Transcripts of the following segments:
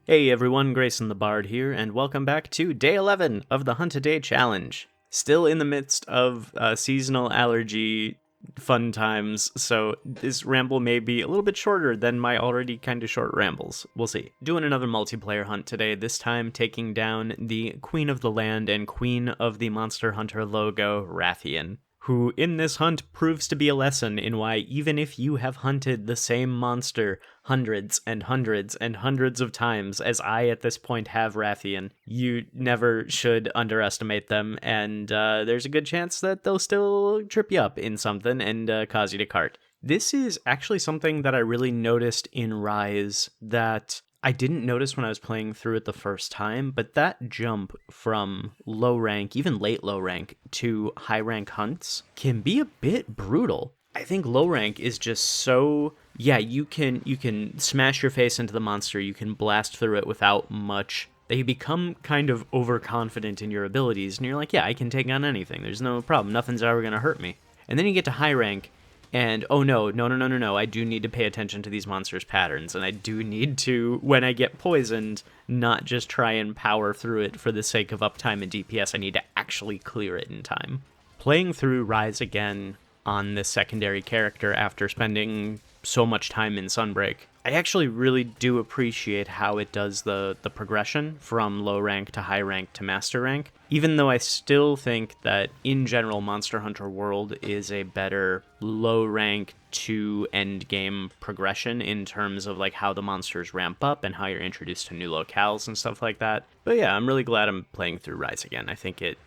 Hey everyone, Grayson the Bard here, and welcome back to Day 11 of the Hunt a Day Challenge. Still in the midst of seasonal allergy fun times, so this ramble may be a little bit shorter than my already kind of short rambles. We'll see. Doing another multiplayer hunt today, this time taking down the Queen of the Land and Queen of the Monster Hunter logo, Rathian, who in this hunt proves to be a lesson in why even if you have hunted the same monster hundreds and hundreds and hundreds of times as I at this point have Rathian, you never should underestimate them, and there's a good chance that they'll still trip you up in something and cause you to cart. This is actually something that I really noticed in Rise that I didn't notice when I was playing through it the first time, but that jump from low rank, even late low rank, to high rank hunts can be a bit brutal. I think low rank is just so, you can smash your face into the monster, you can blast through it without much, that you become kind of overconfident in your abilities, and you're like, I can take on anything, there's no problem, nothing's ever gonna hurt me. And then you get to high rank, and oh no, I do need to pay attention to these monsters' patterns, and I do need to, when I get poisoned, not just try and power through it for the sake of uptime and DPS, I need to actually clear it in time. Playing through Rise again on this secondary character after spending so much time in Sunbreak, I actually really do appreciate how it does the progression from low rank to high rank to master rank, even though I still think that in general Monster Hunter World is a better low rank to end game progression in terms of like how the monsters ramp up and how you're introduced to new locales and stuff like that. But yeah, I'm really glad I'm playing through Rise again. I think it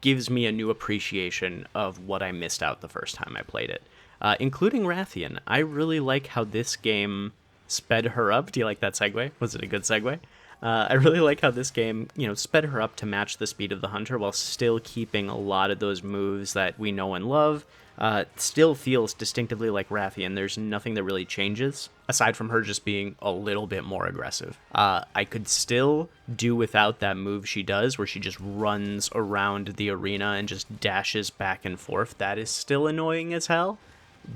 gives me a new appreciation of what I missed out the first time I played it. Including Rathian. I really like how this game sped her up. Do you like that segue? Was it a good segue? I really like how this game, sped her up to match the speed of the hunter while still keeping a lot of those moves that we know and love. Still feels distinctively like Rathian. There's nothing that really changes, aside from her just being a little bit more aggressive. I could still do without that move she does, where she just runs around the arena and just dashes back and forth. That is still annoying as hell.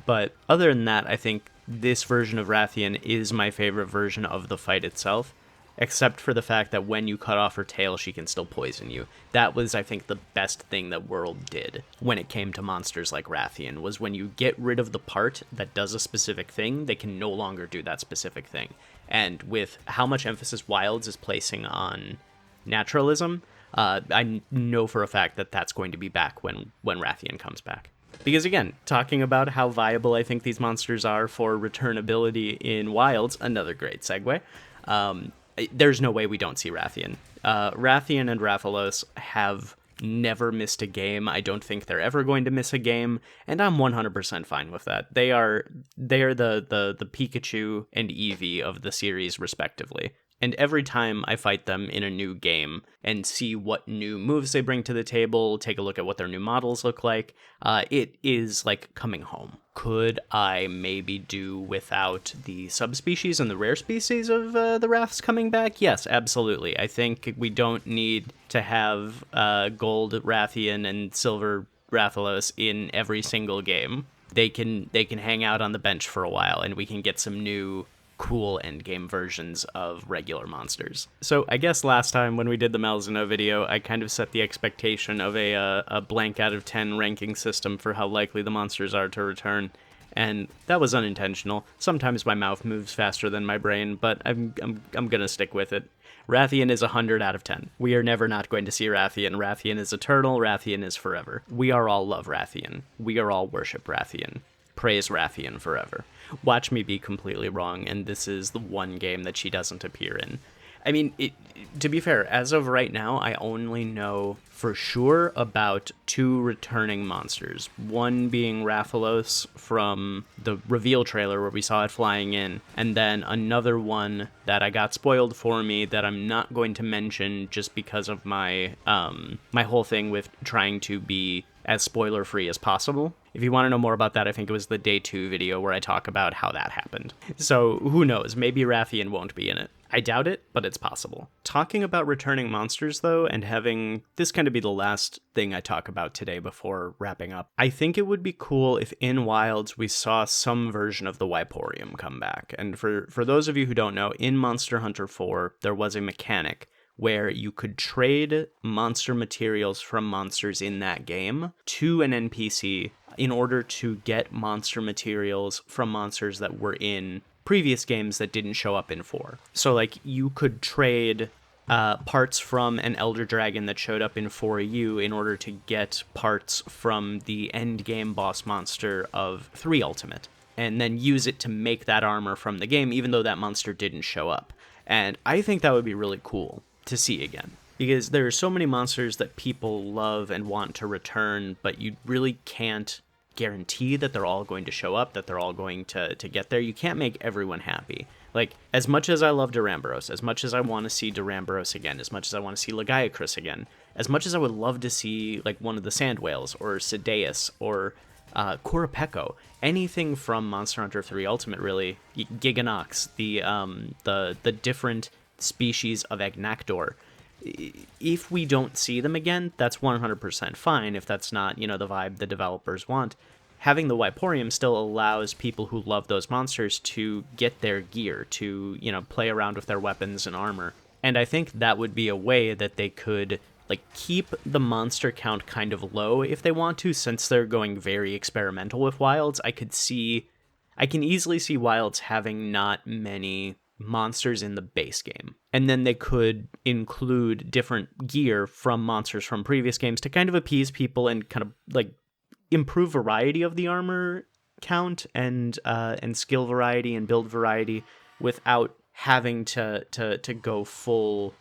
But other than that, I think this version of Rathian is my favorite version of the fight itself, except for the fact that when you cut off her tail, she can still poison you. That was, I think, the best thing that World did when it came to monsters like Rathian, was when you get rid of the part that does a specific thing, they can no longer do that specific thing. And with how much emphasis Wilds is placing on naturalism, I know for a fact that that's going to be back when Rathian comes back. Because again, talking about how viable I think these monsters are for returnability in Wilds, another great segue, there's no way we don't see Rathian. Rathian and Rathalos have never missed a game. I don't think they're ever going to miss a game, and I'm 100% fine with that. They are the Pikachu and Eevee of the series, respectively. And every time I fight them in a new game and see what new moves they bring to the table, take a look at what their new models look like, it is like coming home. Could I maybe do without the subspecies and the rare species of the Wraths coming back? Yes, absolutely. I think we don't need to have gold Rathian and silver Rathalos in every single game. They can hang out on the bench for a while, and we can get some new cool endgame versions of regular monsters. So I guess last time when we did the Malzeno video, I kind of set the expectation of a blank out of 10 ranking system for how likely the monsters are to return, and that was unintentional. Sometimes my mouth moves faster than my brain, but I'm gonna stick with it. Rathian is 100 out of 10. We are never not going to see Rathian. Rathian is eternal. Rathian is forever. We are all love Rathian. We are all worship Rathian. Praise Rathian forever. Watch me be completely wrong, and this is the one game that she doesn't appear in. I mean, to be fair, as of right now, I only know for sure about 2 returning monsters. One being Rathalos from the reveal trailer where we saw it flying in, and then another one that I got spoiled for me that I'm not going to mention just because of my whole thing with trying to be as spoiler-free as possible. If you want to know more about that, I think it was the Day 2 video where I talk about how that happened. So, who knows? Maybe Rathian won't be in it. I doubt it, but it's possible. Talking about returning monsters, though, and having this kind of be the last thing I talk about today before wrapping up, I think it would be cool if in Wilds we saw some version of the Wyporium come back. And for those of you who don't know, in Monster Hunter 4, there was a mechanic where you could trade monster materials from monsters in that game to an NPC in order to get monster materials from monsters that were in previous games that didn't show up in 4. So, like, you could trade parts from an Elder Dragon that showed up in 4U in order to get parts from the end game boss monster of 3 Ultimate, and then use it to make that armor from the game, even though that monster didn't show up. And I think that would be really cool to see again, because there are so many monsters that people love and want to return, but you really can't guarantee that they're all going to show up, that they're all going to get there. You can't make everyone happy. Like, as much as I love Duramboros, as much as I want to see Duramboros again, as much as I want to see Lagiacrus again, as much as I would love to see, like, one of the Sand Whales, or Sideus, or Kurapeko, anything from Monster Hunter 3 Ultimate, really, Giganox, the different species of Agnakdor, if we don't see them again, that's 100% fine if that's not, the vibe the developers want. Having the Wyporium still allows people who love those monsters to get their gear, to, play around with their weapons and armor. And I think that would be a way that they could, keep the monster count kind of low if they want to, since they're going very experimental with Wilds. I can easily see Wilds having not many monsters in the base game, and then they could include different gear from monsters from previous games to kind of appease people and kind of improve variety of the armor count and skill variety and build variety without having to go full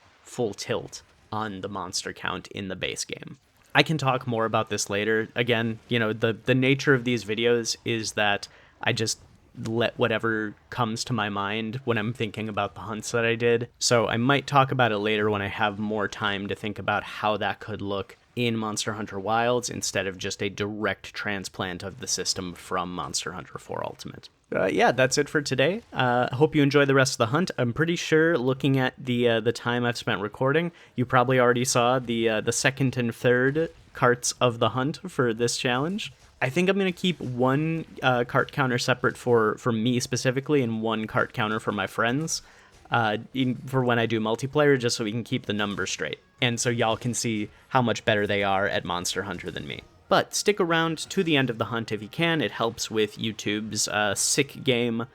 tilt on the monster count in the base game. I can talk more about this later. Again, the nature of these videos is that I just let whatever comes to my mind when I'm thinking about the hunts that I did. So I might talk about it later when I have more time to think about how that could look in Monster Hunter Wilds instead of just a direct transplant of the system from Monster Hunter 4 Ultimate. Yeah, that's it for today. Hope you enjoy the rest of the hunt. I'm pretty sure, looking at the time I've spent recording, you probably already saw the second and third carts of the hunt for this challenge. I think I'm going to keep one cart counter separate for me specifically, and one cart counter for my friends for when I do multiplayer, just so we can keep the numbers straight. And so y'all can see how much better they are at Monster Hunter than me. But stick around to the end of the hunt if you can. It helps with YouTube's sick game.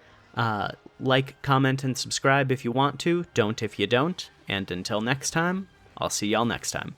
Like, comment, and subscribe if you want to. Don't if you don't. And until next time, I'll see y'all next time.